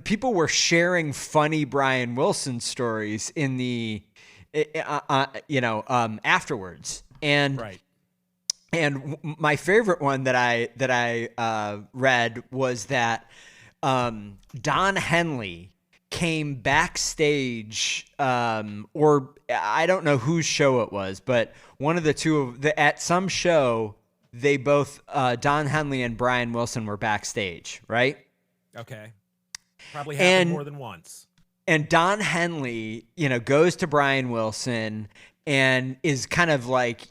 people were sharing funny Brian Wilson stories in the, afterwards. Right. And my favorite one that I read was that Don Henley came backstage, or I don't know whose show it was, but one of the two at some show, they both Don Henley and Brian Wilson were backstage, right? Okay. Probably happened more than once. And Don Henley, goes to Brian Wilson and is kind of like,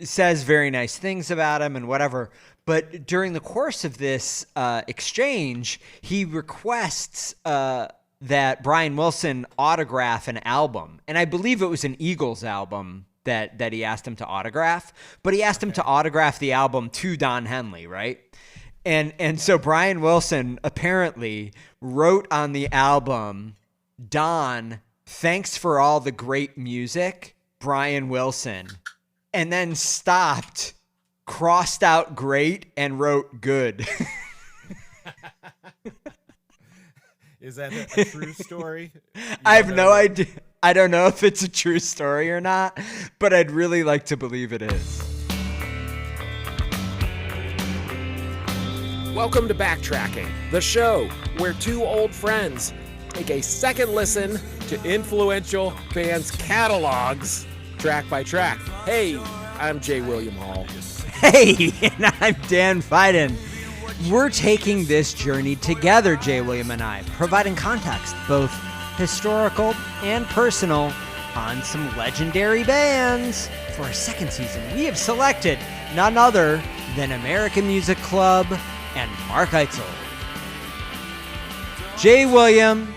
says very nice things about him and whatever. But during the course of this exchange, he requests that Brian Wilson autograph an album. And I believe it was an Eagles album that he asked him to autograph. But he asked him to autograph the album to Don Henley, right? And so Brian Wilson apparently wrote on the album, Don, thanks for all the great music, Brian Wilson. And then stopped, crossed out great, and wrote good. Is that a true story? I have no idea. I don't know if it's a true story or not, but I'd really like to believe it is. Welcome to Backtracking, the show where two old friends take a second listen to influential bands' catalogs track by track. Hey, I'm J. William Hall. Hey, and I'm Dan Fiden. We're taking this journey together, J. William and I, providing context, both historical and personal, on some legendary bands. For our second season, we have selected none other than American Music Club and Mark Eitzel. J. William,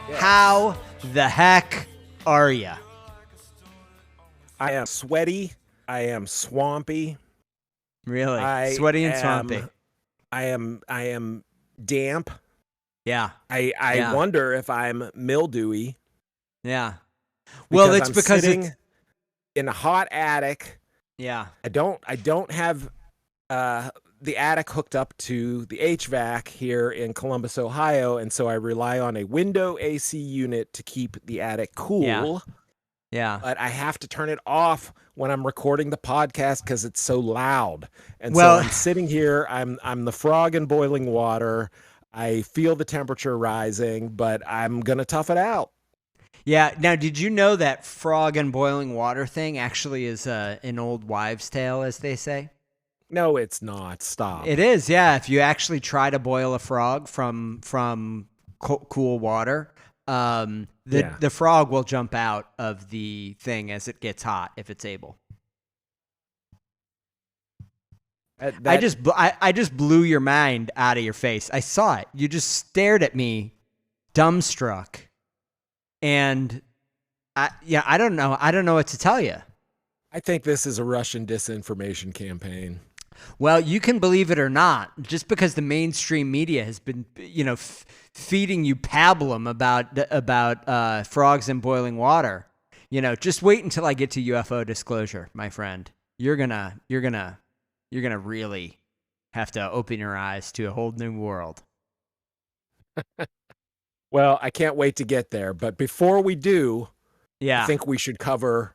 Yes. How the heck are ya? I am sweaty. I am swampy. Really? Sweaty and swampy. I am damp. Yeah. I wonder if I'm mildewy. Yeah. Well, it's I'm because sitting it's in a hot attic. yeah. I don't have the attic hooked up to the HVAC here in Columbus, Ohio, and so I rely on a window AC unit to keep the attic cool. Yeah. But I have to turn it off when I'm recording the podcast because it's so loud. And Well- so I'm sitting here. I'm the frog in boiling water. I feel the temperature rising, but I'm gonna tough it out. Yeah. Now, did you know that frog and boiling water thing actually is an old wives' tale, as they say? No, it's not. Stop. It is. Yeah. If you actually try to boil a frog from cool water, the frog will jump out of the thing as it gets hot if it's able. I just blew your mind out of your face. I saw it. You just stared at me, dumbstruck, and I don't know. I don't know what to tell you. I think this is a Russian disinformation campaign. Well, you can believe it or not. Just because the mainstream media has been, feeding you pablum about frogs in boiling water, just wait until I get to UFO disclosure, my friend. You're gonna really have to open your eyes to a whole new world. Well, I can't wait to get there. But before we do, Yeah. I think we should cover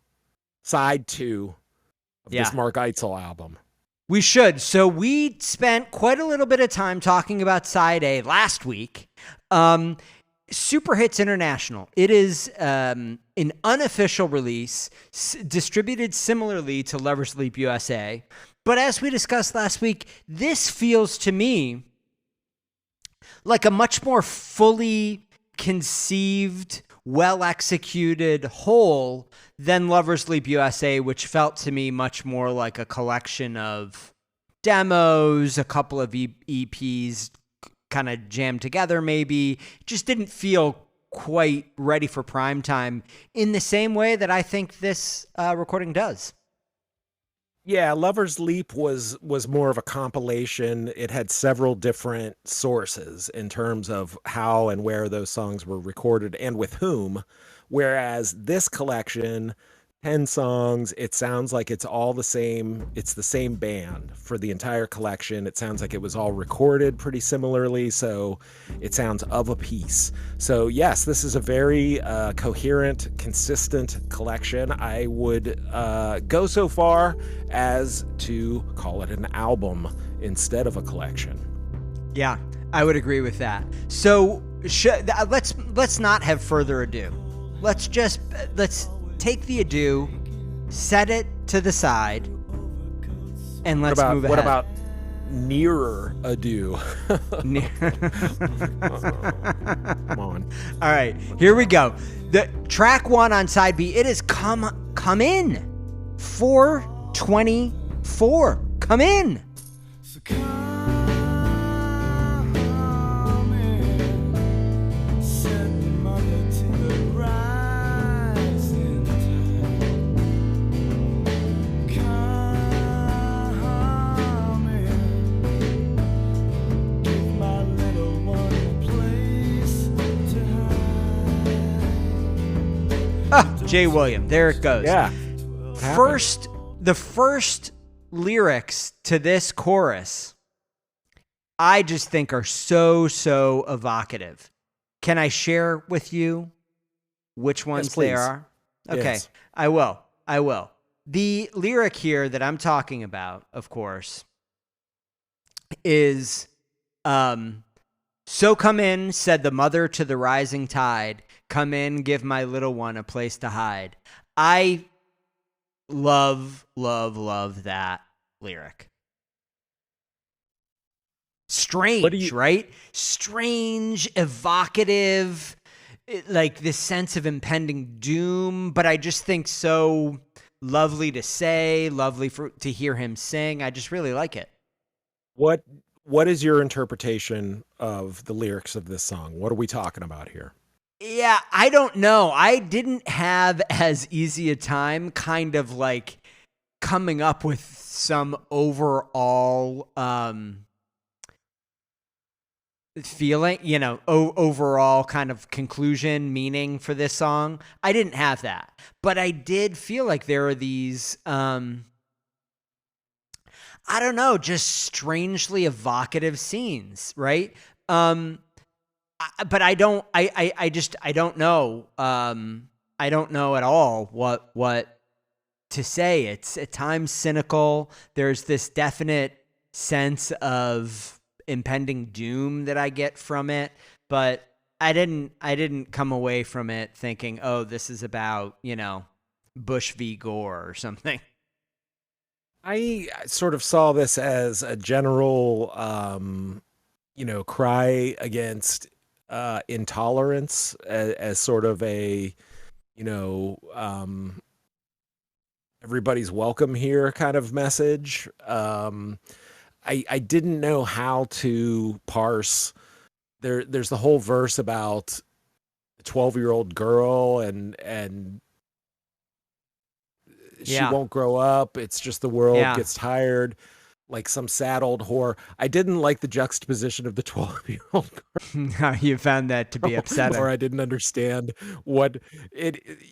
side 2 of this Mark Eitzel album. We should. So we spent quite a little bit of time talking about side A last week. Superhits International. It is an unofficial release distributed similarly to Lover's Leap USA. But as we discussed last week, this feels to me like a much more fully conceived, well-executed whole than Lover's Leap USA, which felt to me much more like a collection of demos, a couple of EPs kind of jammed together maybe. Just didn't feel quite ready for prime time in the same way that I think this recording does. Yeah, Lover's Leap was more of a compilation. It had several different sources in terms of how and where those songs were recorded and with whom. Whereas this collection 10 songs. It sounds like it's all the same. It's the same band for the entire collection. It sounds like it was all recorded pretty similarly, so it sounds of a piece. So yes, this is a very coherent, consistent collection. I would go so far as to call it an album instead of a collection. Yeah, I would agree with that. So let's not have further ado. Let's take the ado, set it to the side, and let's move ahead. What about nearer ado? Come on. All right, here we go. The track 1 on side B, it is Come In. 424. Come in. Jay William, there it goes. Yeah. The first lyrics to this chorus, I just think are so evocative. Can I share with you which ones they are? Okay, yes. I will. The lyric here that I'm talking about, of course, is, so come in, said the mother to the rising tide. Come in, give my little one a place to hide. I love that lyric. Strange, right? Strange, evocative, like this sense of impending doom, but I just think so lovely to say, lovely to hear him sing. I just really like it. What is your interpretation of the lyrics of this song? What are we talking about here? Yeah, I don't know. I didn't have as easy a time kind of like coming up with some overall feeling, overall kind of conclusion, meaning for this song. I didn't have that. But I did feel like there are these I don't know, just strangely evocative scenes, right? But I don't know. I don't know at all what to say. It's at times cynical. There's this definite sense of impending doom that I get from it, but I didn't come away from it thinking, oh, this is about, Bush v. Gore or something. I sort of saw this as a general, cry against intolerance, as sort of a, everybody's welcome here kind of message. I didn't know how to parse. There's the whole verse about the 12-year-old girl and she won't grow up. It's just the world gets tired. Like some sad old whore. I didn't like the juxtaposition of the 12-year-old girl. You found that to be upsetting. Or I didn't understand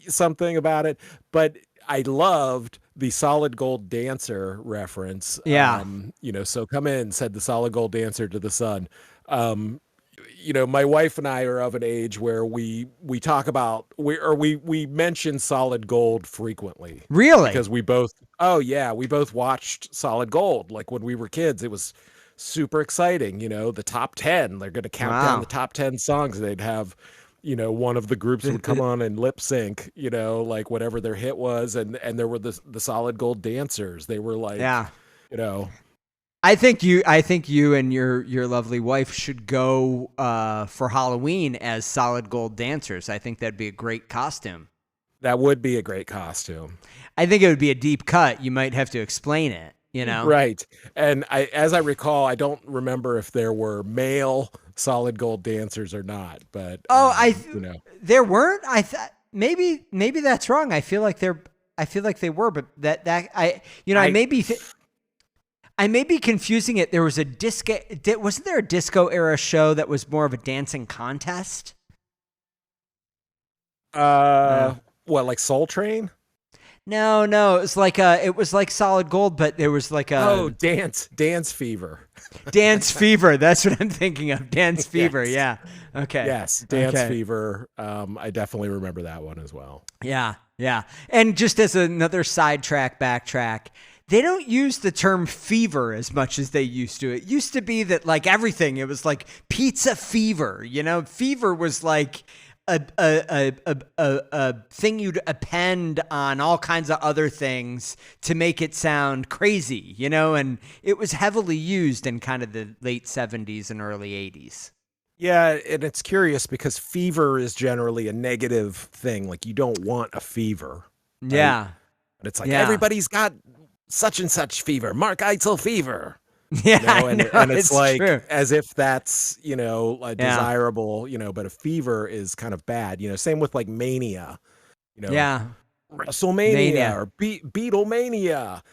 something about it. But I loved the solid gold dancer reference. Yeah. So come in, said the solid gold dancer to the sun. My wife and I are of an age where we talk about, we mention solid gold frequently. Really? Because we both watched Solid Gold. Like when we were kids, it was super exciting. The top 10, they're going to count down the top 10 songs. They'd have, one of the groups would come on and lip sync, like whatever their hit was. And there were the Solid Gold dancers. They were like, I think you and your lovely wife should go for Halloween as Solid Gold dancers. I think that'd be a great costume. That would be a great costume. I think it would be a deep cut. You might have to explain it, Right. And as I recall, I don't remember if there were male solid gold dancers or not, but there weren't. I thought maybe that's wrong. I feel like they were, but I may be confusing it. There was a wasn't there a disco era show that was more of a dancing contest? What, like Soul Train? No, it was like Solid Gold, but there was like a Dance Fever. Dance Fever. That's what I'm thinking of. Dance Fever. Yes. Yeah. Okay. Yes, Dance Fever. I definitely remember that one as well. Yeah. Yeah. And just as another backtrack, they don't use the term fever as much as they used to. It used to be that like everything, it was like pizza fever, fever was like a thing you'd append on all kinds of other things to make it sound crazy, and it was heavily used in kind of the late 70s and early 80s. Yeah, and it's curious because fever is generally a negative thing. Like you don't want a fever. Right? Yeah. But it's like everybody's got such and such fever, Mark Eitzel fever. Yeah, and it's like true. as if that's a desirable, but a fever is kind of bad. Same with like mania, WrestleMania or Beatlemania.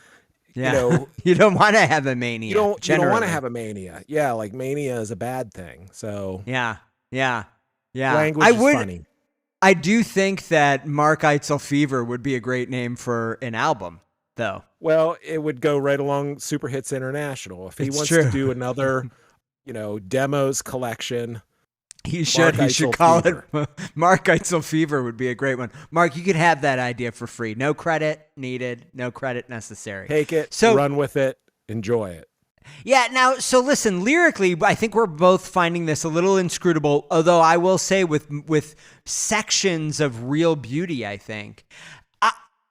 Yeah, you don't want to have a mania. You don't want to have a mania. Yeah, like mania is a bad thing. So yeah. Language is funny. I do think that Mark Eitzel Fever would be a great name for an album, though. Well, it would go right along Superhits International. If he wants to do another, demos collection, he should call it Mark Eitzel Fever would be a great one. Mark, you could have that idea for free. No credit needed, no credit necessary. Take it, run with it, enjoy it. Yeah, now, so listen, lyrically, I think we're both finding this a little inscrutable, although I will say with sections of real beauty, I think.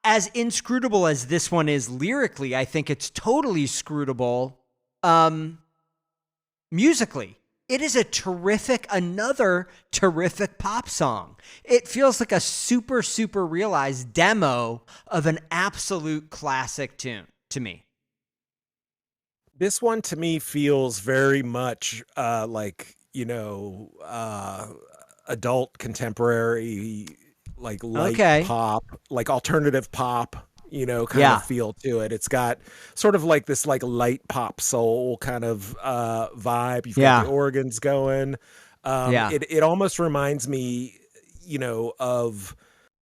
As inscrutable as this one is lyrically, I think it's totally scrutable musically. It is another terrific pop song. It feels like a super, super realized demo of an absolute classic tune to me. This one to me feels very much like, adult contemporary, like light pop, like alternative pop, kind of feel to it. It's got sort of like this like light pop soul kind of vibe. You've got the organs going. It almost reminds me, of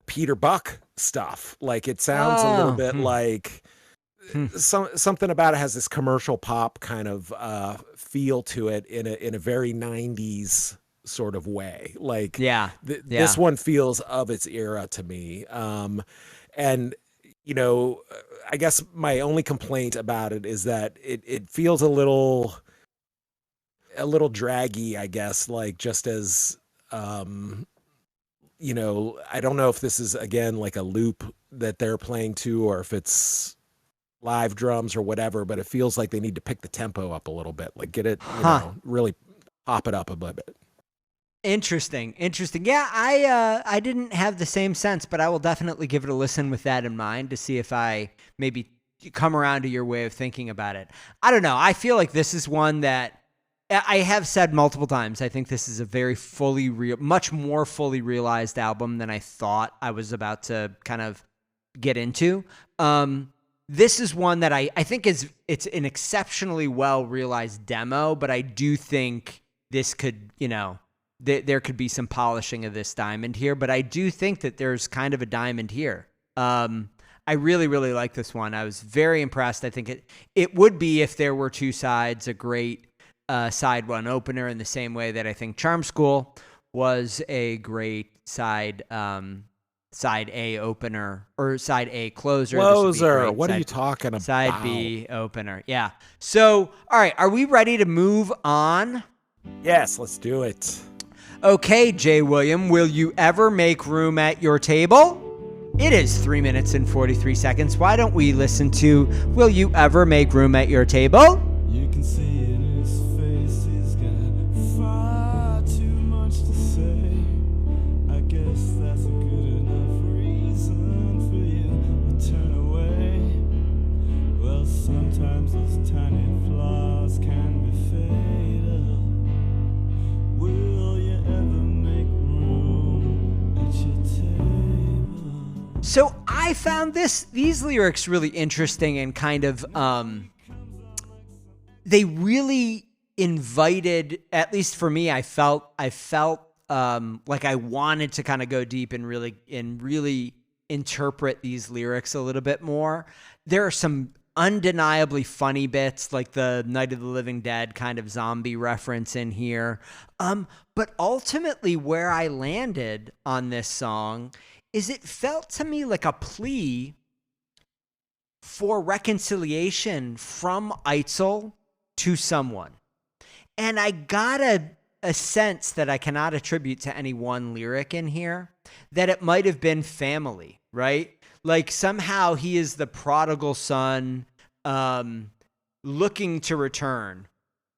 Peter Buck stuff. Like it sounds a little bit like something about it has this commercial pop kind of feel to it in a very 90s sort of way. Like this one feels of its era to me. And I guess my only complaint about it is that it feels a little draggy, I guess, like just as I don't know if this is again like a loop that they're playing to or if it's live drums or whatever, but it feels like they need to pick the tempo up a little bit, like get it really pop it up a little bit. Interesting. Yeah, I didn't have the same sense, but I will definitely give it a listen with that in mind to see if I maybe come around to your way of thinking about it. I don't know. I feel like this is one that I have said multiple times. I think this is a very much more fully realized album than I thought I was about to kind of get into. This is one that I think it's an exceptionally well realized demo, but I do think this could, there could be some polishing of this diamond here, but I do think that there's kind of a diamond here. I really, really like this one. I was very impressed. I think it would be, if there were two sides, a great side one opener in the same way that I think Charm School was a great side A opener or side A closer. What are you talking about? Side B opener. Yeah. So, all right. Are we ready to move on? Yes, let's do it. Okay, Jay William, will you ever make room at your table? It is 3 minutes and 43 seconds. Why don't we listen to Will You Ever Make Room at Your Table? You can see in his face he's got far too much to say. I guess that's a good enough reason for you to turn away. Well, sometimes those tiny flaws can be fatal. Will you ever make room at your table? So I found these lyrics really interesting and kind of they really invited, at least for me, I felt like I wanted to kind of go deep and really interpret these lyrics a little bit more. There are some undeniably funny bits, like the Night of the Living Dead kind of zombie reference in here. But ultimately where I landed on this song is it felt to me like a plea for reconciliation from Eitzel to someone. And I got a sense that I cannot attribute to any one lyric in here, that it might have been family, right? Like somehow he is the prodigal son, looking to return,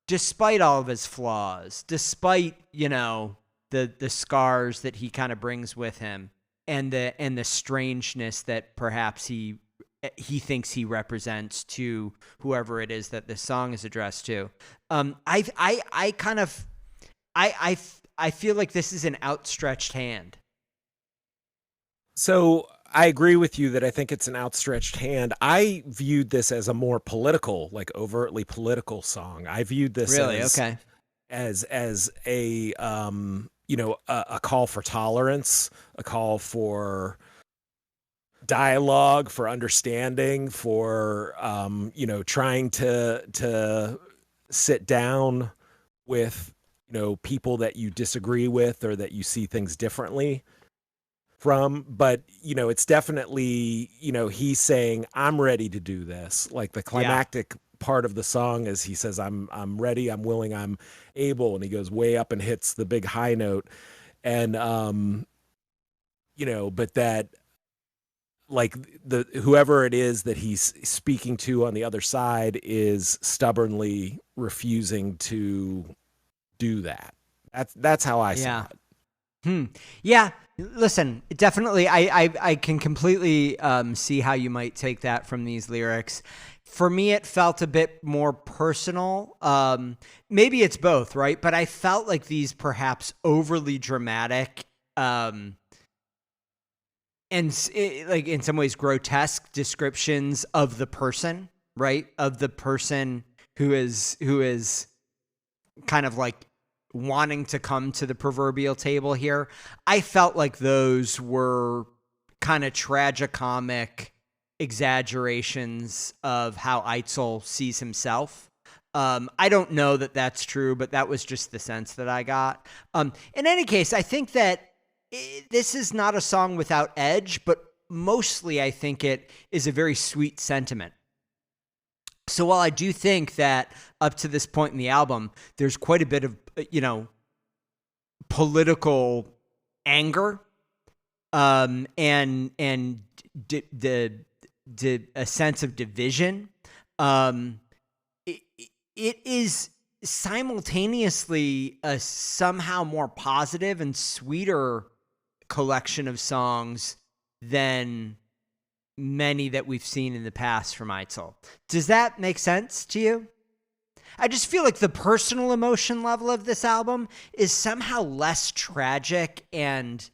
despite all of his flaws, despite, the scars that he kind of brings with him, and the strangeness that perhaps he thinks he represents to whoever it is that this song is addressed to. I feel like this is an outstretched hand. So I agree with you that I think it's an outstretched hand. I viewed this as a more political, like overtly political song. I viewed this as a a call for tolerance, a call for dialogue, for understanding, for trying to sit down with people that you disagree with or that you see things differently from. But it's definitely he's saying, I'm ready to do this. Like the climactic part of the song is he says, I'm ready, I'm willing, I'm able, and he goes way up and hits the big high note. And but that, like, the whoever it is that he's speaking to on the other side is stubbornly refusing to do that. That's how I saw it. Yeah. Listen, definitely, I can completely see how you might take that from these lyrics. For me, it felt a bit more personal. Maybe it's both, right? But I felt like these perhaps overly dramatic, and like in some ways grotesque descriptions of the person, right? Of the person who is kind of like wanting to come to the proverbial table here. I felt like those were kind of tragicomic exaggerations of how Eitzel sees himself. I don't know that that's true, but that was just the sense that I got. In any case, I think that this is not a song without edge, but mostly I think it is a very sweet sentiment. So while I do think that up to this point in the album, there's quite a bit of, political anger, and a sense of division. It is simultaneously a somehow more positive and sweeter collection of songs than many that we've seen in the past from Eitzel. Does that make sense to you? I just feel like the personal emotion level of this album is somehow less tragic and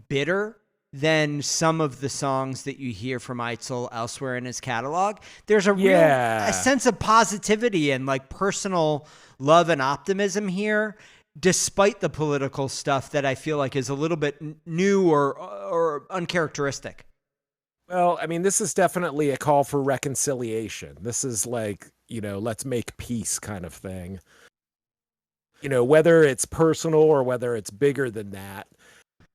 bitter than some of the songs that you hear from Eitzel elsewhere in his catalog. There's a sense of positivity and like personal love and optimism here, despite the political stuff that I feel like is a little bit new or uncharacteristic. Well, I mean, this is definitely a call for reconciliation. This is like, let's make peace kind of thing. Whether it's personal or whether it's bigger than that.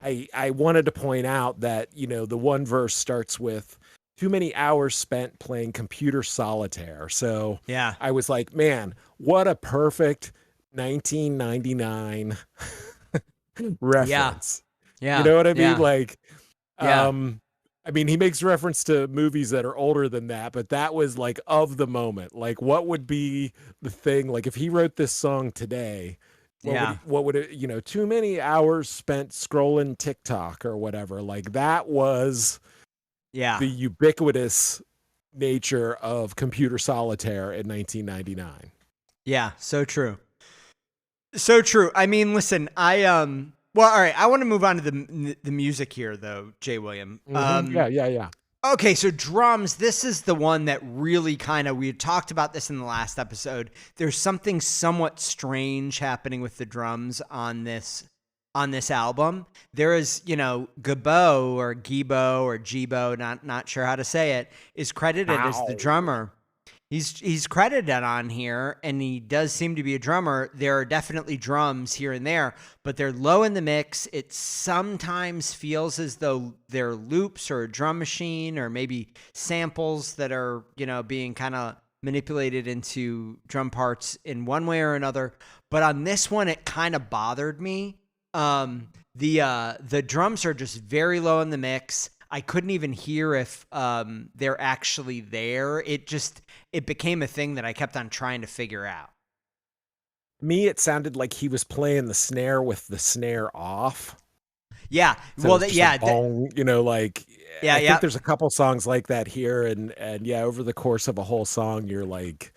I wanted to point out that, the one verse starts with too many hours spent playing computer solitaire. So yeah, I was like, man, what a perfect 1999 reference. Yeah. You know what I mean? Yeah. Like, I mean, he makes reference to movies that are older than that, but that was like of the moment. Like, what would be the thing? Like, if he wrote this song today, what would it, too many hours spent scrolling TikTok or whatever. Like, that was the ubiquitous nature of computer solitaire in 1999. Yeah, so true. So true. I mean, listen, well, all right. I want to move on to the music here, though, Jay William. Yeah. Okay, so drums. This is the one that really we had talked about this in the last episode. There's something somewhat strange happening with the drums on this on this album. There is, Gabo or Gibo or Jibo, not sure how to say it, is credited as the drummer. He's credited on here, and he does seem to be a drummer. There are definitely drums here and there, but they're low in the mix. It sometimes feels as though they're loops or a drum machine or maybe samples that are, being kind of manipulated into drum parts in one way or another. But on this one, it kind of bothered me. The drums are just very low in the mix. I couldn't even hear if they're actually there. It became a thing that I kept on trying to figure out. Me, it sounded like he was playing the snare with the snare off. Yeah. So Well, I think there's a couple songs like that here, and yeah, over the course of a whole song, you're like,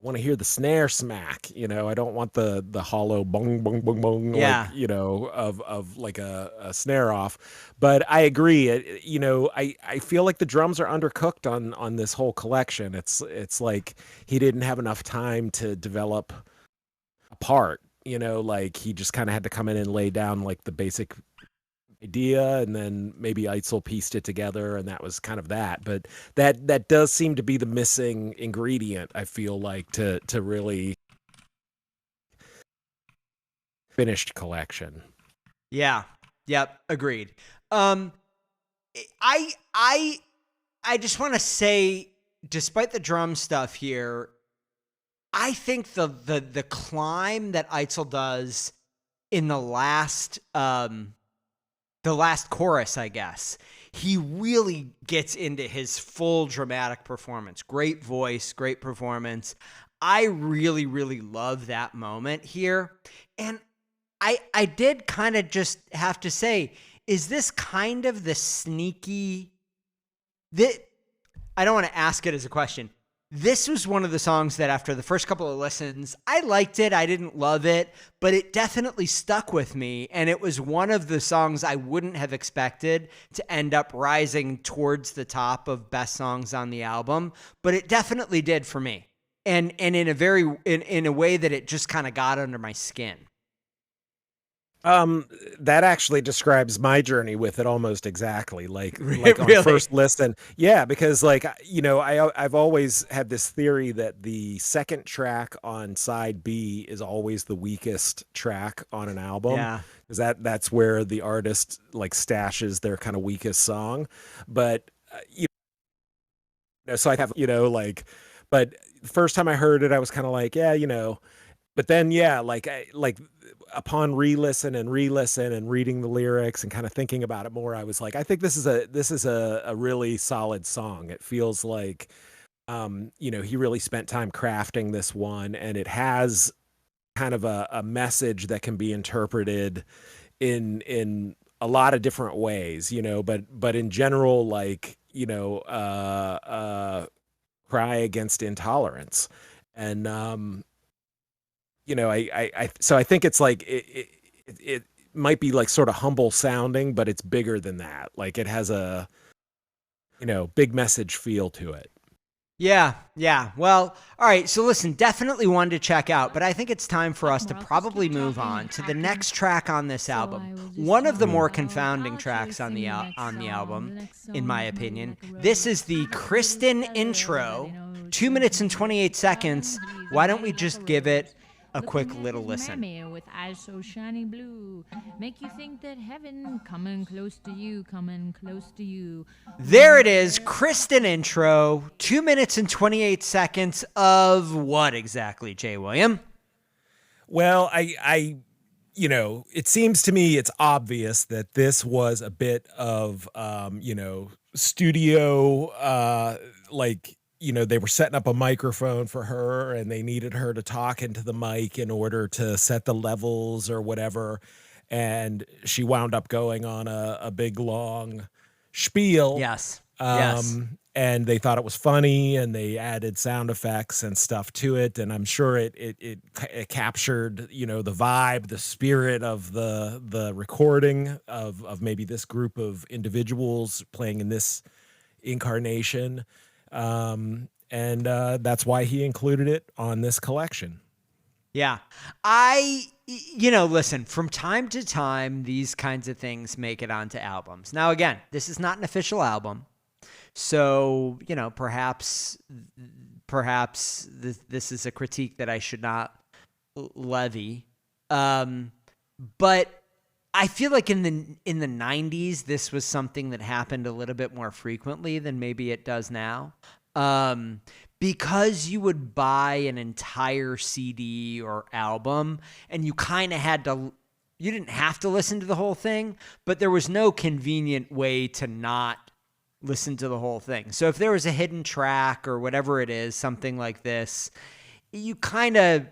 I want to hear the snare smack. I don't want the hollow bong bong bong bong. Yeah. Like, of like a snare off. But I agree. I feel like the drums are undercooked on this whole collection. It's like he didn't have enough time to develop a part. Like he just kind of had to come in and lay down like the basic idea, and then maybe Eitzel pieced it together, and that was kind of that. But that does seem to be the missing ingredient, I feel like, to really finished collection. Yeah. Yep. Agreed. I just want to say, despite the drum stuff here, I think the climb that Eitzel does in the last chorus, I guess, he really gets into his full dramatic performance. Great voice, great performance. I really, really love that moment here. And I did kind of just have to say, is this kind of the sneaky... I don't want to ask it as a question. This was one of the songs that after the first couple of listens, I liked it. I didn't love it, but it definitely stuck with me. And it was one of the songs I wouldn't have expected to end up rising towards the top of best songs on the album, but it definitely did for me. And in a way that it just kind of got under my skin. That actually describes my journey with it almost exactly. Like Really? on first listen. Yeah, because I've always had this theory that the second track on side B is always the weakest track on an album. Yeah. Because that's where the artist like stashes their kind of weakest song. But so I have, but the first time I heard it, I was kind of like, yeah, but then, yeah, upon re-listen and reading the lyrics and kind of thinking about it more, I was like, I think this is a really solid song. It feels like, he really spent time crafting this one, and it has kind of a message that can be interpreted in a lot of different ways, but in general, cry against intolerance. And, so I think it's like, it might be like sort of humble sounding, but it's bigger than that. Like it has a, big message feel to it. Yeah. Well, all right. So listen, definitely one to check out, but I think it's time for us to probably move on to the next track on this album. One of the more confounding tracks on the album, in my opinion. This is the Kristin Intro, 2 minutes and 28 seconds. Why don't we just give it a quick little listen? With eyes so shiny blue, make you think that heaven coming close to you. There it is, Kristin Intro, 2 minutes and 28 seconds of what exactly, Jay William? Well, it seems to me it's obvious that this was a bit of, studio, they were setting up a microphone for her and they needed her to talk into the mic in order to set the levels or whatever. And she wound up going on a big long spiel. Yes. And they thought it was funny and they added sound effects and stuff to it. And I'm sure it captured, the vibe, the spirit of the recording of maybe this group of individuals playing in this incarnation. And that's why he included it on this collection. Yeah. Listen, from time to time, these kinds of things make it onto albums. Now, again, this is not an official album. So, perhaps this is a critique that I should not levy. But I feel like in the 90s, this was something that happened a little bit more frequently than maybe it does now. Because you would buy an entire CD or album and you kind of you didn't have to listen to the whole thing, but there was no convenient way to not listen to the whole thing. So if there was a hidden track or whatever it is, something like this, you kind of,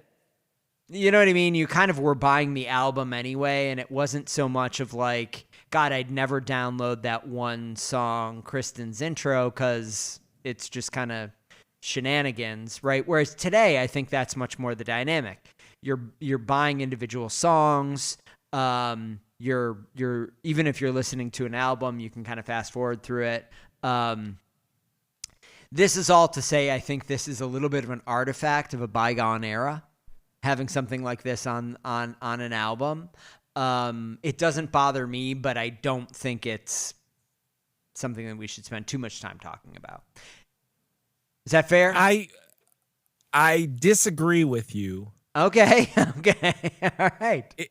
you know what I mean? You kind of were buying the album anyway. And it wasn't so much of like, God, I'd never download that one song, Kristin's Intro, because it's just kind of shenanigans, right? Whereas today, I think that's much more the dynamic. You're buying individual songs. You're even if you're listening to an album, you can kind of fast forward through it. This is all to say, I think this is a little bit of an artifact of a bygone era, having something like this on an album. It doesn't bother me, but I don't think it's something that we should spend too much time talking about. Is that fair? I disagree with you. Okay. All right.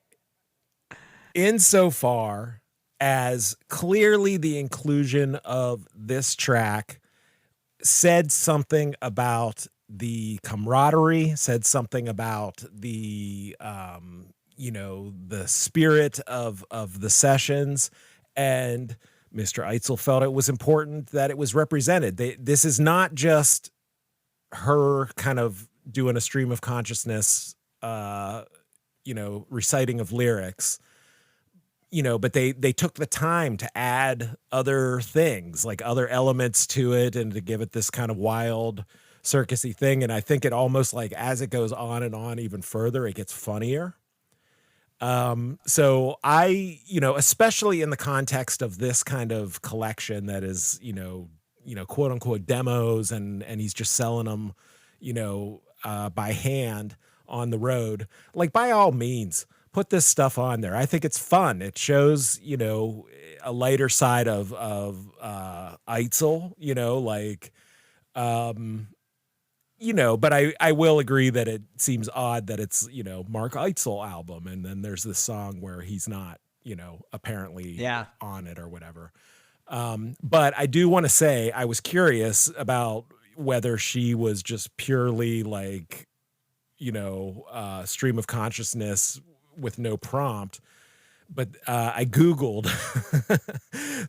Insofar as clearly the inclusion of this track said something about the camaraderie, said something about the the spirit of the sessions, and Mr. Eitzel felt it was important that it was represented. This is not just her kind of doing a stream of consciousness, reciting of lyrics, but they took the time to add other things, like other elements to it, and to give it this kind of wild circusy thing. And I think it almost, like, as it goes on and on even further, it gets funnier. So I, especially in the context of this kind of collection that is, quote unquote demos, and he's just selling them, by hand on the road, like, by all means, put this stuff on there. I think it's fun. It shows, a lighter side of Eitzel, but I will agree that it seems odd that it's, Mark Eitzel album, and then there's this song where he's not, apparently on it or whatever. But I do want to say I was curious about whether she was just purely like, stream of consciousness with no prompt. But I Googled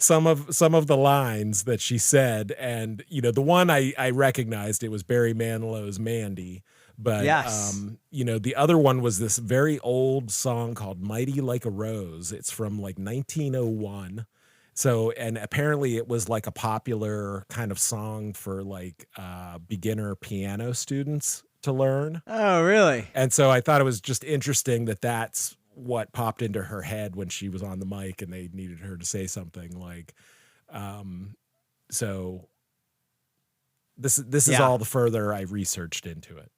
some of the lines that she said, and the one I recognized, it was Barry Manilow's Mandy, but yes. The other one was this very old song called Mighty Like a Rose. It's from like 1901. So, and apparently it was like a popular kind of song for like beginner piano students to learn. Oh, really? And so I thought it was just interesting that that's what popped into her head when she was on the mic and they needed her to say something like, so this is all the further I researched into it.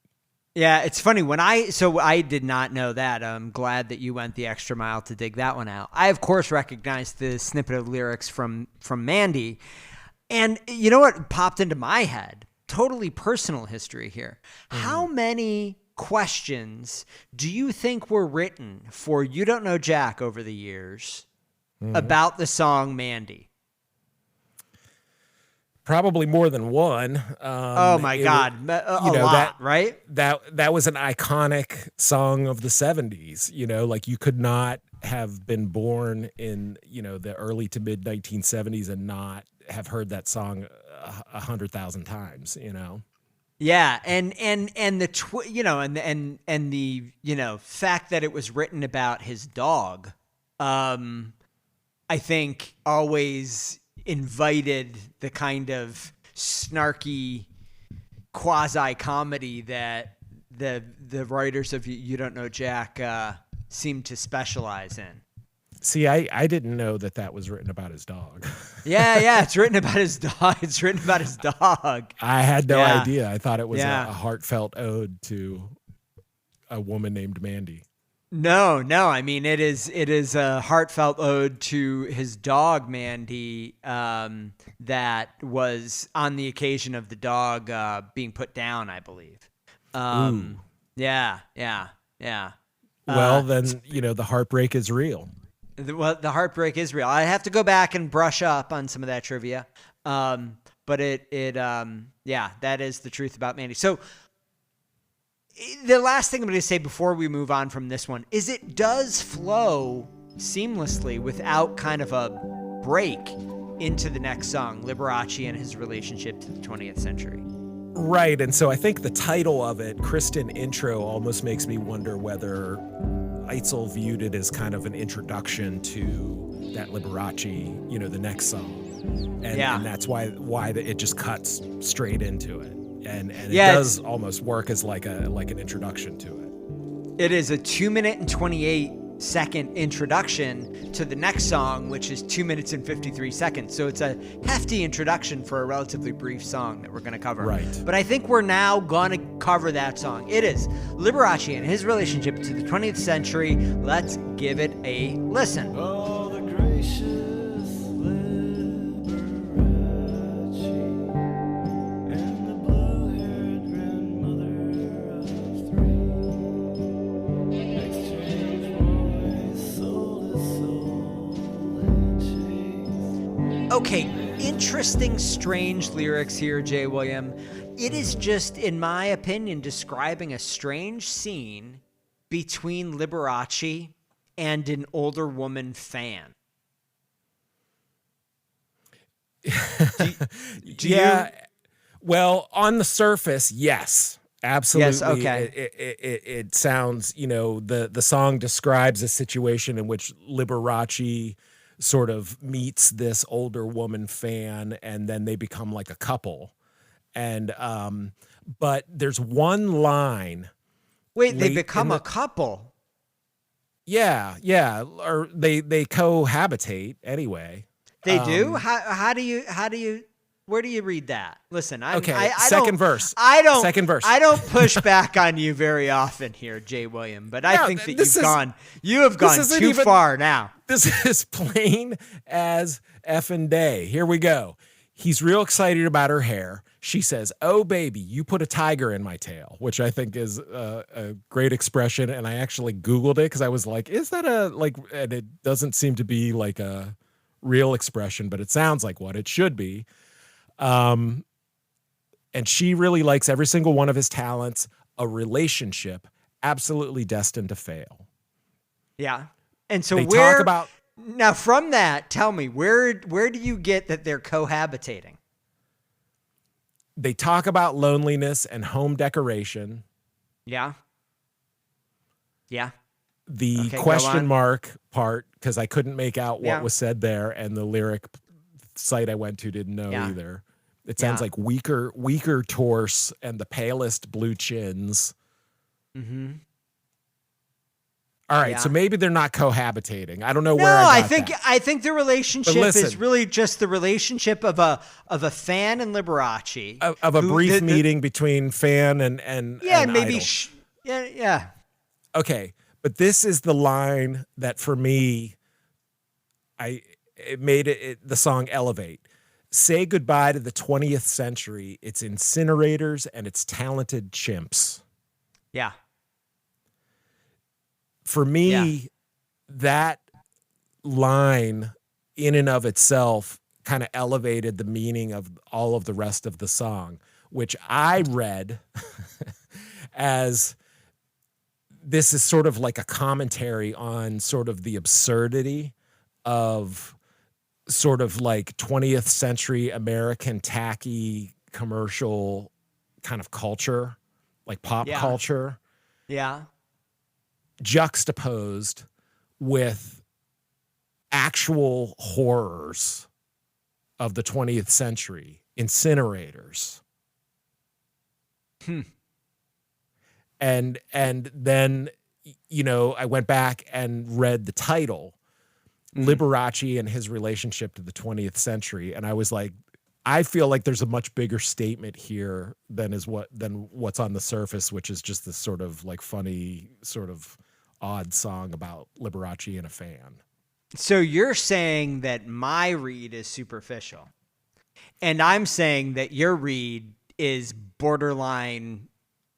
Yeah, it's funny so I did not know that. I'm glad that you went the extra mile to dig that one out. I of course recognized the snippet of lyrics from Mandy, and you know what popped into my head? Totally personal history here. How many questions do you think were written for You Don't Know Jack over the years about the song Mandy? Probably more than one. Oh my God. A lot, right? That was an iconic song of the 70s, like you could not have been born in, the early to mid 1970s and not have heard that song 100,000 times, Yeah, and the and the fact that it was written about his dog, I think always invited the kind of snarky quasi comedy that the writers of You Don't Know Jack seem to specialize in. See, I didn't know that was written about his dog. Yeah, it's written about his dog. It's written about his dog. I had no idea. I thought it was a heartfelt ode to a woman named Mandy. No. I mean, it is a heartfelt ode to his dog, Mandy, that was on the occasion of the dog being put down, I believe. Yeah. Well, then, the heartbreak is real. The heartbreak is real. I have to go back and brush up on some of that trivia. But that is the truth about Mandy. So the last thing I'm going to say before we move on from this one is it does flow seamlessly without kind of a break into the next song, Liberace and His Relationship to the 20th Century. Right. And so I think the title of it, Kristin Intro, almost makes me wonder whether Eitzel viewed it as kind of an introduction to that Liberace, the next song. And that's why it just cuts straight into it. And it does almost work as like an introduction to it. It is a 2 minute and 28 second introduction to the next song, which is 2 minutes and 53 seconds. So it's a hefty introduction for a relatively brief song that we're going to cover. Right. But I think we're now going to cover that song. It is Liberace and His Relationship to the 20th Century. Let's give it a listen. Oh, the gracious Okay, interesting, strange lyrics here, Jay William. It is just, in my opinion, describing a strange scene between Liberace and an older woman fan. Do you? Well, on the surface, yes. Absolutely. Yes, okay. It sounds, the song describes a situation in which Liberace sort of meets this older woman fan, and then they become like a couple. And but there's one line. Wait, they become a couple? Yeah, or they cohabitate anyway. They do? How do you? Where do you read that? Listen, second verse. Second verse. I don't push back on you very often here, Jay William, but I think that you have gone too far now. This is plain as effing day. Here we go. He's real excited about her hair. She says, "Oh, baby, you put a tiger in my tail," which I think is a great expression. And I actually Googled it because I was like, is that and it doesn't seem to be like a real expression, but it sounds like what it should be. And she really likes every single one of his talents. A relationship absolutely destined to fail. Yeah. And so now from that, tell me, where do you get that they're cohabitating? They talk about loneliness and home decoration. Yeah. The question mark part, because I couldn't make out what was said there, and the lyric site I went to didn't know either. It sounds like weaker torse and the palest blue chins. Mm-hmm. All right, so maybe they're not cohabitating. I don't know where I got that. I think the relationship is really just the relationship of a fan and Liberace. Of a brief meeting between fan and maybe Idol. Okay, but this is the line that for me, it made the song elevate. Say goodbye to the 20th century. It's incinerators and it's talented chimps. Yeah. For me, that line in and of itself kind of elevated the meaning of all of the rest of the song, which I read as this is sort of like a commentary on sort of the absurdity of sort of like 20th century American tacky commercial kind of culture, like pop culture. Yeah. Juxtaposed with actual horrors of the 20th century, incinerators. And then, I went back and read the title, Liberace and His Relationship to the 20th Century. And I was like, I feel like there's a much bigger statement here than what's on the surface, which is just this sort of like funny, sort of odd song about Liberace and a fan. So you're saying that my read is superficial, and I'm saying that your read is borderline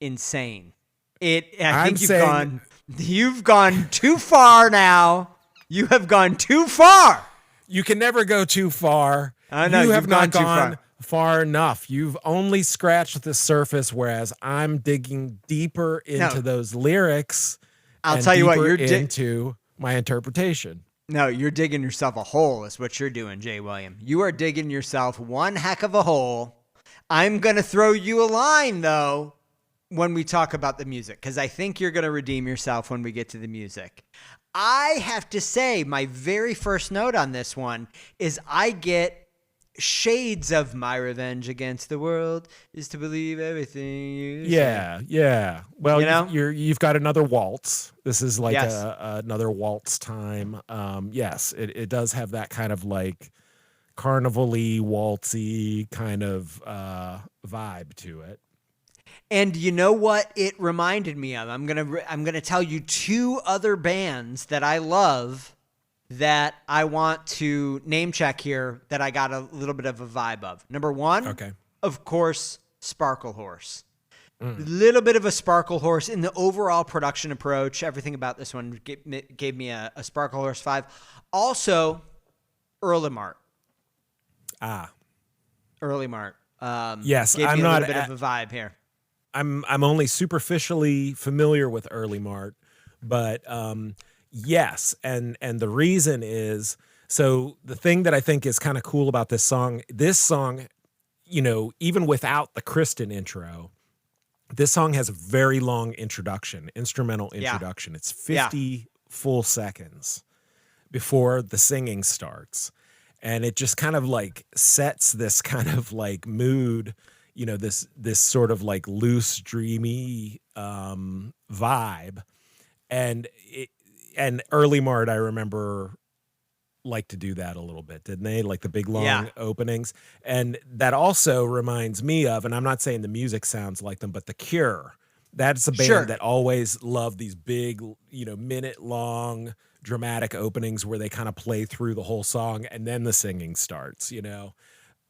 insane. I think you've gone too far now. You have gone too far. You can never go too far. I know, you have you've not gone too gone far enough. You've only scratched the surface, whereas I'm digging deeper into those lyrics. I'll tell you what, you're into my interpretation. No, you're digging yourself a hole is what you're doing, Jay William. You are digging yourself one heck of a hole. I'm going to throw you a line, though, when we talk about the music, because I think you're going to redeem yourself when we get to the music. I have to say, my very first note on this one is I get shades of my revenge against the world is to believe everything you say. Yeah. Well, You know? you've got another waltz. This is like Yes. another waltz time. Yes, it does have that kind of like carnival-y, waltzy kind of vibe to it. And you know what it reminded me of? I'm gonna tell you two other bands that I love that I want to name check here that I got a little bit of a vibe of. Number one, Okay. of course, Sparkle Horse. A little bit of a Sparkle Horse in the overall production approach. Everything about this one gave me a Sparkle Horse 5. Also, Early Mart. Early Mart. Yes, gave I'm me a not little bit of a vibe here. I'm only superficially familiar with Early Mart, but yes, and the reason is, so the thing that I think is kind of cool about this song, you know, even without the Kristin intro, this song has a very long instrumental introduction. It's 50 full seconds before the singing starts, and it just kind of like sets this kind of like mood, you know, this sort of like loose, dreamy vibe. And Early Mart, I remember, like to do that a little bit, didn't they? Like the big long openings. And that also reminds me of, and I'm not saying the music sounds like them, but The Cure. That's a band that always loved these big, you know, minute long dramatic openings where they kind of play through the whole song and then the singing starts, you know.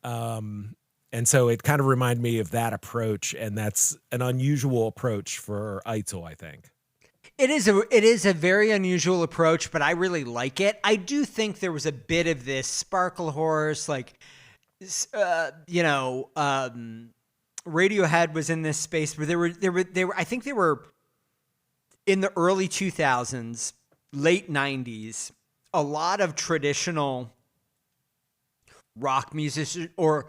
And so it kind of reminded me of that approach, and that's an unusual approach for Eitzel, I think. It is a very unusual approach, but I really like it. I do think there was a bit of this Sparkle Horse, like, you know, Radiohead was in this space where they were. I think they were in the early 2000s, late 90s. A lot of traditional rock musicians or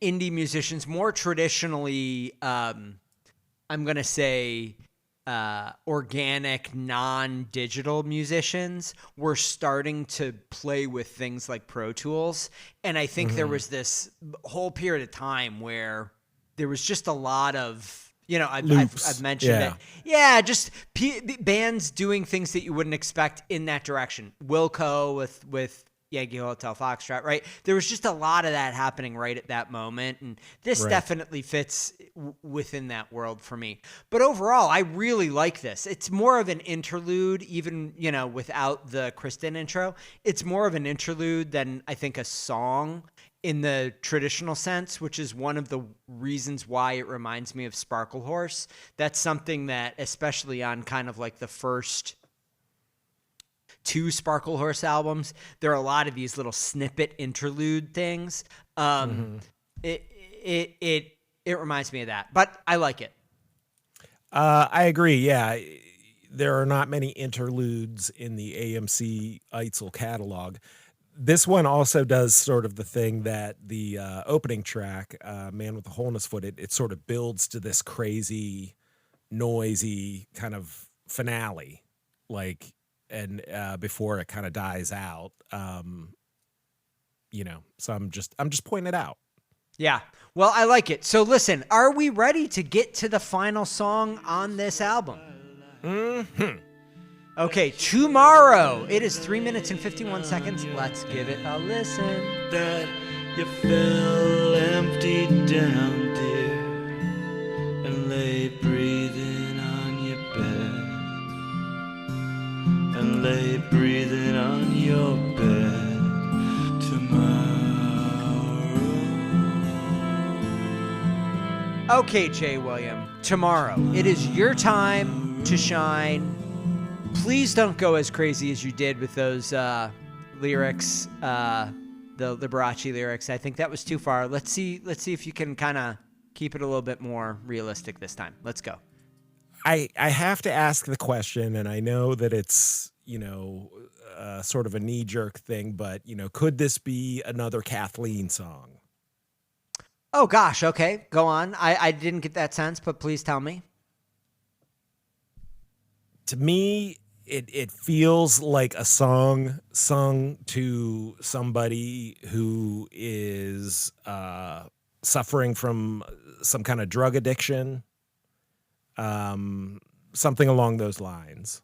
indie musicians, more traditionally, I'm going to say organic, non-digital musicians, were starting to play with things like Pro Tools. And I think there was this whole period of time where there was just a lot of, you know, I've mentioned it. Yeah, just bands doing things that you wouldn't expect in that direction. Wilco with Yankee Hotel Foxtrot, right? There was just a lot of that happening right at that moment, and this definitely fits within that world for me. But overall, I really like this. It's more of an interlude, even, you know, without the Kristin intro. It's more of an interlude than, I think, a song in the traditional sense, which is one of the reasons why it reminds me of Sparkle Horse. That's something that, especially on kind of like the first two Sparkle Horse albums, there are a lot of these little snippet interlude things. It reminds me of that, but I like it. I agree. Yeah, there are not many interludes in the AMC Eitzel catalog. This one also does sort of the thing that the opening track, Man with a Hole in His Foot, it sort of builds to this crazy, noisy kind of finale, like, and before it kind of dies out, you know. So I'm just pointing it out. Yeah. Well, I like it. So listen, are we ready to get to the final song on this album? Okay, Tomorrow. It is 3 minutes and 51 seconds. Let's give it a listen. That You fell empty down, dear, and lay breathing on your bed, and lay breathing on your bed tomorrow. Okay, Jay William, tomorrow. It is your time to shine. Please don't go as crazy as you did with those lyrics, the Liberace lyrics. I think that was too far. Let's see if you can kind of keep it a little bit more realistic this time. Let's go. I have to ask the question, and I know that it's, sort of a knee-jerk thing, but, could this be another Kathleen song? Oh, gosh. Okay, go on. I didn't get that sense, but please tell me. To me, it feels like a song sung to somebody who is suffering from some kind of drug addiction, something along those lines.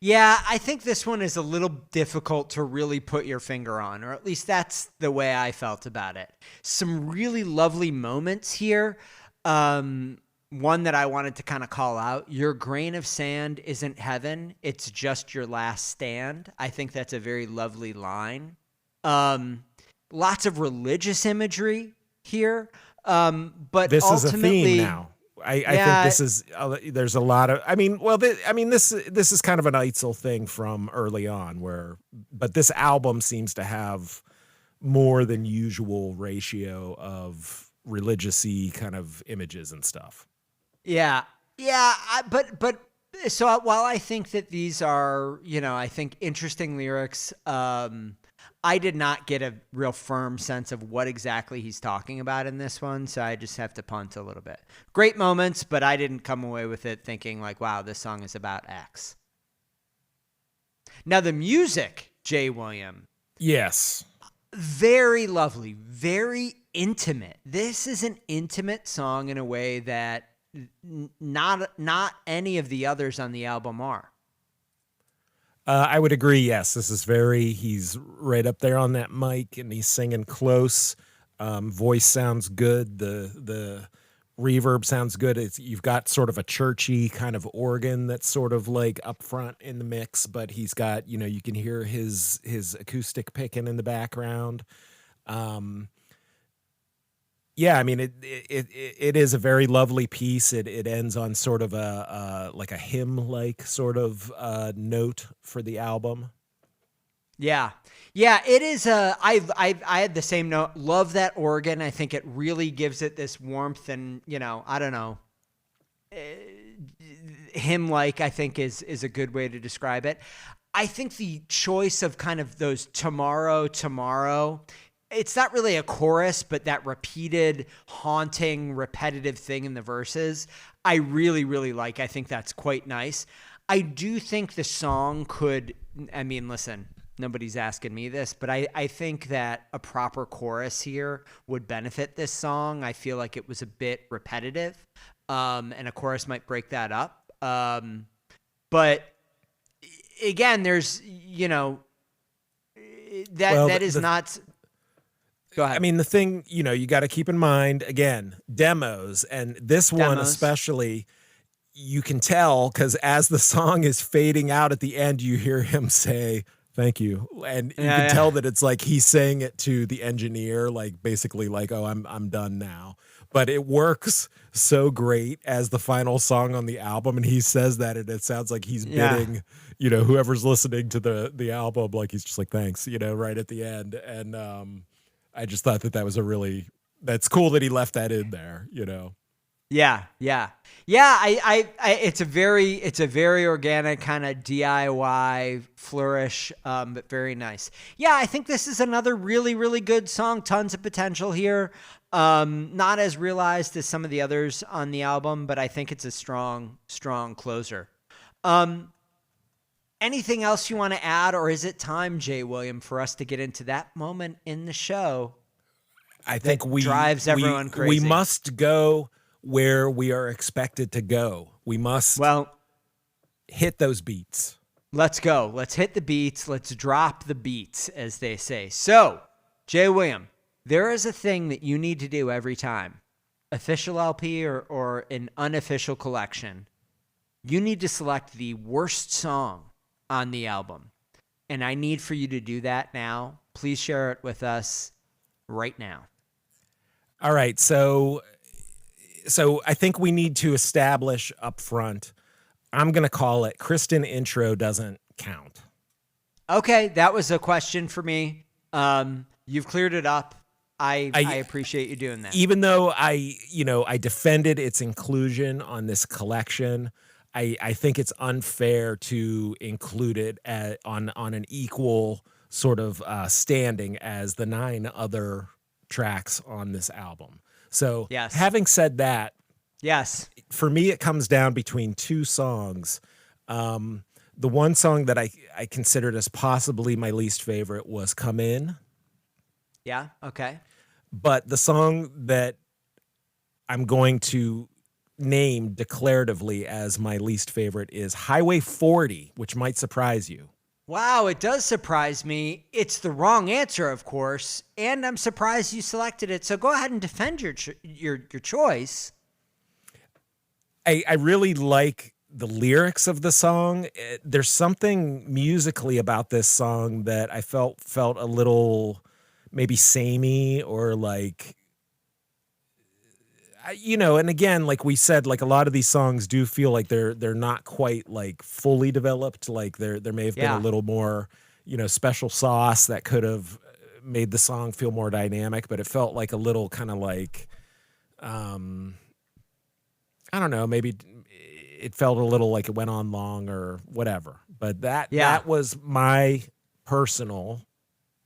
Yeah, I think this one is a little difficult to really put your finger on, or at least that's the way I felt about it. Some really lovely moments here. One that I wanted to kind of call out, your grain of sand isn't heaven, it's just your last stand. I think that's a very lovely line. Lots of religious imagery here, but this ultimately, is a theme now. I think this is, there's a lot of, this is kind of an Eitzel thing from early on but this album seems to have more than usual ratio of religious-y kind of images and stuff. Yeah. But so while I think that these are, I think interesting lyrics, I did not get a real firm sense of what exactly he's talking about in this one. So I just have to punt a little bit. Great moments, but I didn't come away with it thinking like, wow, this song is about X. Now the music, Jay William. Yes. Very lovely, very intimate. This is an intimate song in a way that not any of the others on the album are. I would agree. Yes, this is he's right up there on that mic and he's singing close. Voice sounds good. The reverb sounds good. You've got sort of a churchy kind of organ that's sort of like up front in the mix, but he's got, you can hear his acoustic picking in the background. Yeah, I mean, it is a very lovely piece. It ends on sort of a hymn-like sort of note for the album. Yeah, it is. I had the same note. Love that organ. I think it really gives it this warmth, and I don't know, hymn-like. I think is a good way to describe it. I think the choice of kind of those tomorrow. It's not really a chorus, but that repeated, haunting, repetitive thing in the verses, I really, really like. I think that's quite nice. I do think the song listen, nobody's asking me this, but I think that a proper chorus here would benefit this song. I feel like it was a bit repetitive, and a chorus might break that up. But again, there's, that is not... Go ahead. I mean, the thing, you got to keep in mind, again, demos, and this one especially, you can tell because as the song is fading out at the end, you hear him say, thank you. And you can tell that it's like he's saying it to the engineer, like basically like, oh, I'm done now. But it works so great as the final song on the album. And he says that, and it sounds like he's bidding, whoever's listening to the album, like he's just like, thanks, right at the end. And, I just thought that was that's cool that he left that in there, Yeah. It's a very organic kind of DIY flourish, but very nice. Yeah, I think this is another really, really good song. Tons of potential here. Not as realized as some of the others on the album, but I think it's a strong, strong closer. Anything else you want to add, or is it time, Jay William, for us to get into that moment in the show? I think drives everyone crazy. We must go where we are expected to go. We must hit those beats. Let's go. Let's hit the beats. Let's drop the beats, as they say. So, Jay William, there is a thing that you need to do every time, official LP or an unofficial collection. You need to select the worst song on the album. And I need for you to do that now. Please share it with us right now. All right. So I think we need to establish up front, I'm going to call it Kristin Intro doesn't count. Okay. That was a question for me. You've cleared it up. I appreciate you doing that. Even though I defended its inclusion on this collection, I think it's unfair to include it on an equal sort of standing as the 9 other tracks on this album. So yes. Having said that, yes, for me, it comes down between 2 songs. The one song that I considered as possibly my least favorite was Come In. Yeah. Okay. But the song that I'm going to name declaratively as my least favorite is Highway 40, which might surprise you. Wow, it does surprise me. It's the wrong answer, of course, and I'm surprised you selected it. So go ahead and defend your choice. I really like the lyrics of the song. There's something musically about this song that I felt a little maybe samey or like, and again, like we said, like a lot of these songs do feel like they're not quite like fully developed. Like there may have been a little more, special sauce that could have made the song feel more dynamic, but it felt like a little kind of like, I don't know, maybe it felt a little like it went on long or whatever. But that was my personal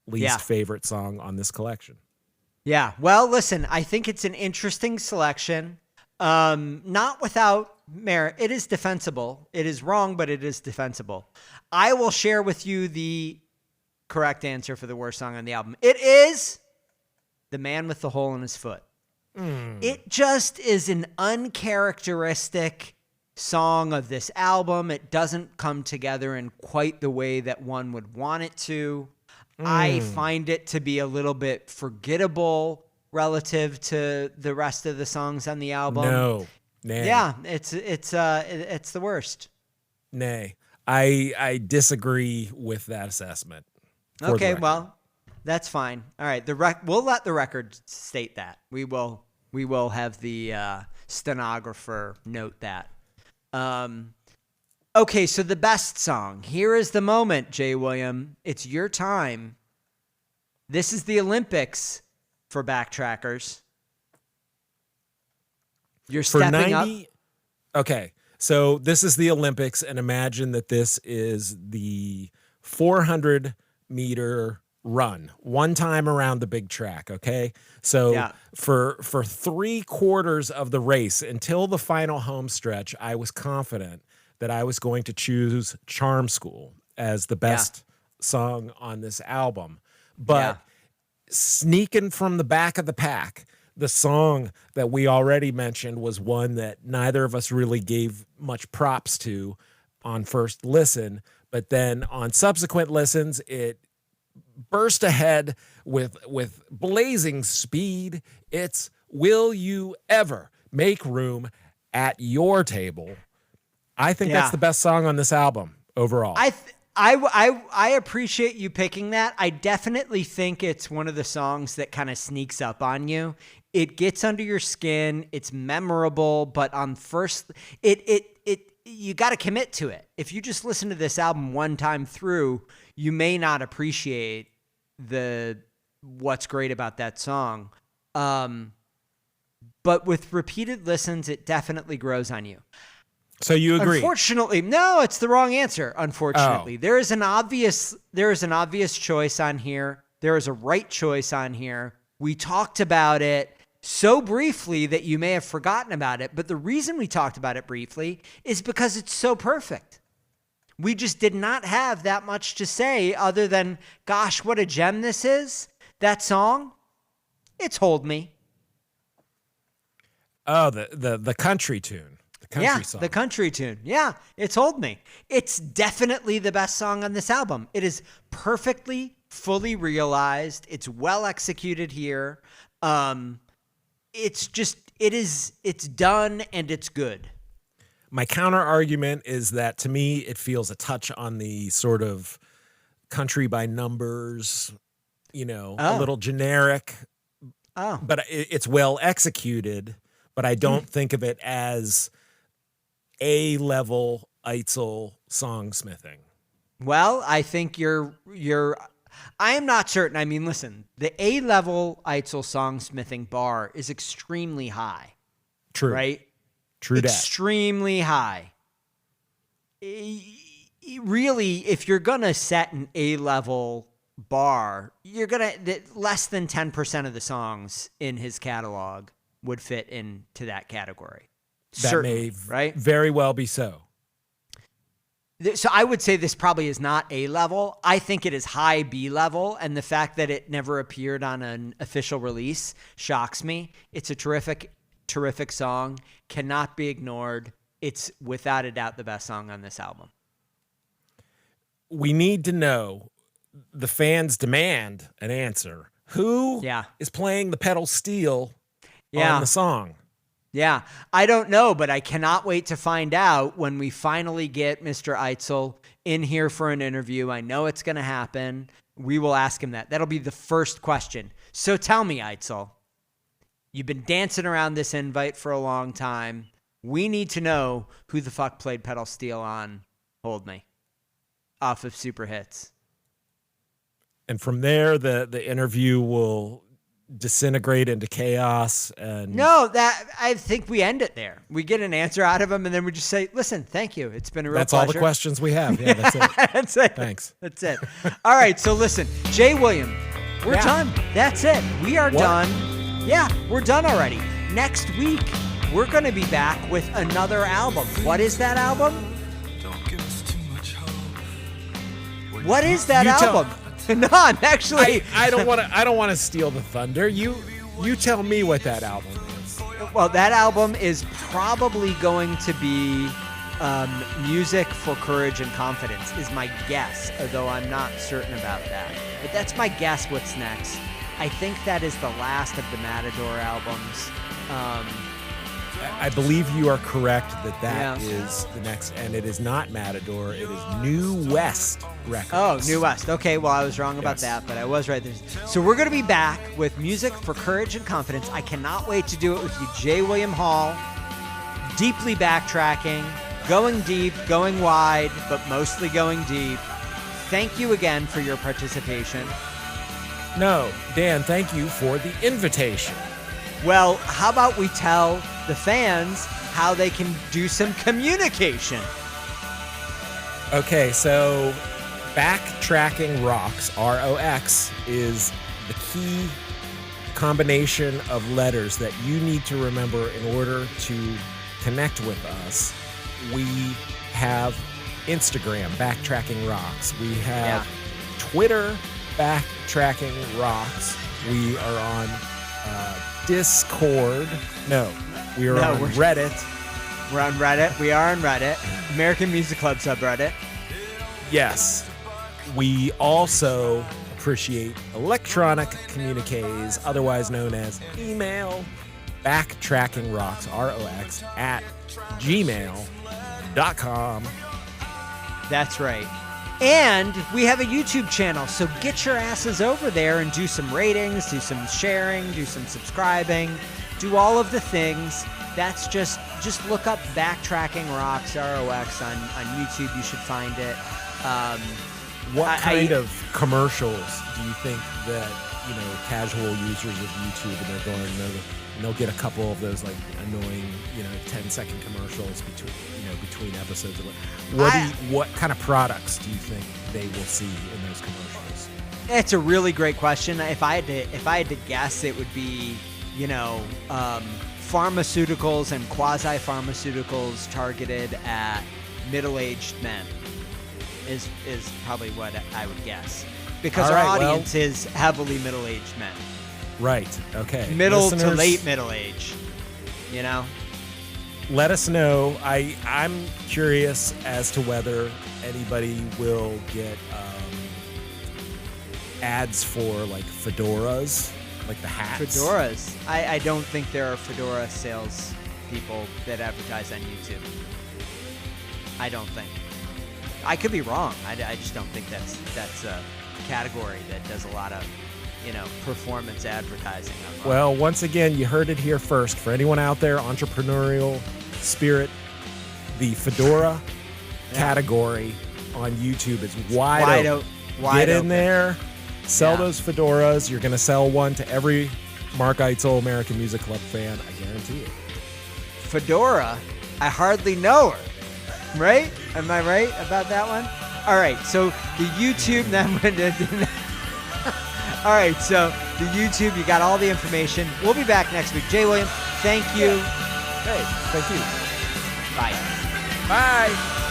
least favorite song on this collection. Yeah. Well, listen, I think it's an interesting selection. Not without merit. It is defensible. It is wrong, but it is defensible. I will share with you the correct answer for the worst song on the album. It is The Man with the Hole in His Foot. It just is an uncharacteristic song of this album. It doesn't come together in quite the way that one would want it to. I find it to be a little bit forgettable relative to the rest of the songs on the album. No. Nay. Yeah, it's the worst. Nay. I disagree with that assessment. Okay, well, that's fine. All right, we'll let the record state that. We will have the stenographer note that. Okay, so the best song. Here is the moment, Jay William. It's your time. This is the Olympics for backtrackers. You're stepping up. Okay, so this is the Olympics, and imagine that this is the 400-meter run, one time around the big track, okay? So for 3/4 of the race, until the final home stretch, I was confident that I was going to choose Charm School as the best song on this album. But sneaking from the back of the pack, the song that we already mentioned was one that neither of us really gave much props to on first listen. But then on subsequent listens, it burst ahead with blazing speed. It's Will You Ever Make Room at Your Table? I think that's the best song on this album overall. I appreciate you picking that. I definitely think it's one of the songs that kind of sneaks up on you. It gets under your skin. It's memorable, but on first, you got to commit to it. If you just listen to this album one time through, you may not appreciate what's great about that song. But with repeated listens, it definitely grows on you. So you agree? Unfortunately, no, it's the wrong answer. Unfortunately, there is an obvious choice on here. There is a right choice on here. We talked about it so briefly that you may have forgotten about it. But the reason we talked about it briefly is because it's so perfect. We just did not have that much to say other than, gosh, what a gem this is. That song, it's Hold Me. Oh, the country tune. Song. The country tune. Yeah, it's Hold Me. It's definitely the best song on this album. It is perfectly fully realized. It's well executed here. It's done and it's good. My counter argument is that to me, it feels a touch on the sort of country by numbers, a little generic, but it's well executed, but I don't think of it as A-level Eitzel songsmithing. Well, I think I am not certain. I mean, listen, the A-level Eitzel songsmithing bar is extremely high. True. Right? True that. Extremely high. Really, if you're going to set an A-level bar, you're going to, less than 10% of the songs in his catalog would fit into that category. That Certainly, may right? very well be so. So I would say this probably is not A level. I think it is high B level, and the fact that it never appeared on an official release shocks me. It's a terrific, terrific song, cannot be ignored. It's without a doubt the best song on this album. We need to know, the fans demand an answer. Who is playing the pedal steel on the song? Yeah, I don't know, but I cannot wait to find out when we finally get Mr. Eitzel in here for an interview. I know it's going to happen. We will ask him that. That'll be the first question. So tell me, Eitzel, you've been dancing around this invite for a long time. We need to know who the fuck played pedal steel on Hold Me off of Superhits. And from there, the interview will disintegrate into chaos. And no, I think we end it there. We get an answer out of him, and then we just say, listen, thank you. It's been a real That's pleasure. all the questions we have. Yeah, that's it. That's it. Thanks. That's it. All right, so listen, Jay William, we're done. That's it. We are done. Yeah, we're done already. Next week, we're going to be back with another album. What is that album? What is that album? No, I'm actually. I don't want to steal the thunder. You tell me what that album is. Well, that album is probably going to be Music for Courage and Confidence, is my guess, although I'm not certain about that. But that's my guess. What's next? I think that is the last of the Matador albums. I believe you are correct that is the next, and it is not Matador. It is New West Records. Oh, New West. Okay, well, I was wrong about that, but I was right there. So we're going to be back with Music for Courage and Confidence. I cannot wait to do it with you, J. William Hall. Deeply backtracking, going deep, going wide, but mostly going deep. Thank you again for your participation. No, Dan, thank you for the invitation. Well, how about we tell the fans how they can do some communication? Okay, so Backtracking Rocks, ROX, is the key combination of letters that you need to remember in order to connect with us. We have Instagram, Backtracking Rocks. We have Twitter, Backtracking Rocks. We are on Discord. No, we are on Reddit. We're on Reddit. We are on Reddit. American Music Club subreddit. Yes. We also appreciate electronic communiques, otherwise known as email, backtrackingrocks, ROX, at gmail.com. That's right. And we have a YouTube channel, so get your asses over there and do some ratings, do some sharing, do some subscribing, do all of the things. That's just look up Backtracking Rocks, ROX on YouTube. You should find it. What kind of commercials do you think that, casual users of YouTube, and they're going and they'll get a couple of those like annoying, 10-second commercials between episodes? What kind of products do you think they will see in those commercials? It's a really great question. If I had to guess, it would be, pharmaceuticals and quasi-pharmaceuticals targeted at middle-aged men is probably what I would guess. Because our audience is heavily middle-aged men. Right, okay. Middle to late middle age, Let us know. I'm curious as to whether anybody will get ads for like fedoras, like the hats. Fedoras. I don't think there are fedora sales people that advertise on YouTube. I don't think. I could be wrong. I just don't think that's a category that does a lot of, performance advertising. Well, once again, you heard it here first. For anyone out there, entrepreneurial spirit, the fedora category on YouTube is wide open. Get in there, sell those fedoras. You're going to sell one to every Mark Eitzel American Music Club fan. I guarantee it. Fedora? I hardly know her. Right? Am I right about that one? All right, so the YouTube... All right, so the YouTube, you got all the information. We'll be back next week. Jay William, thank you. Hey, thank you. Bye. Bye.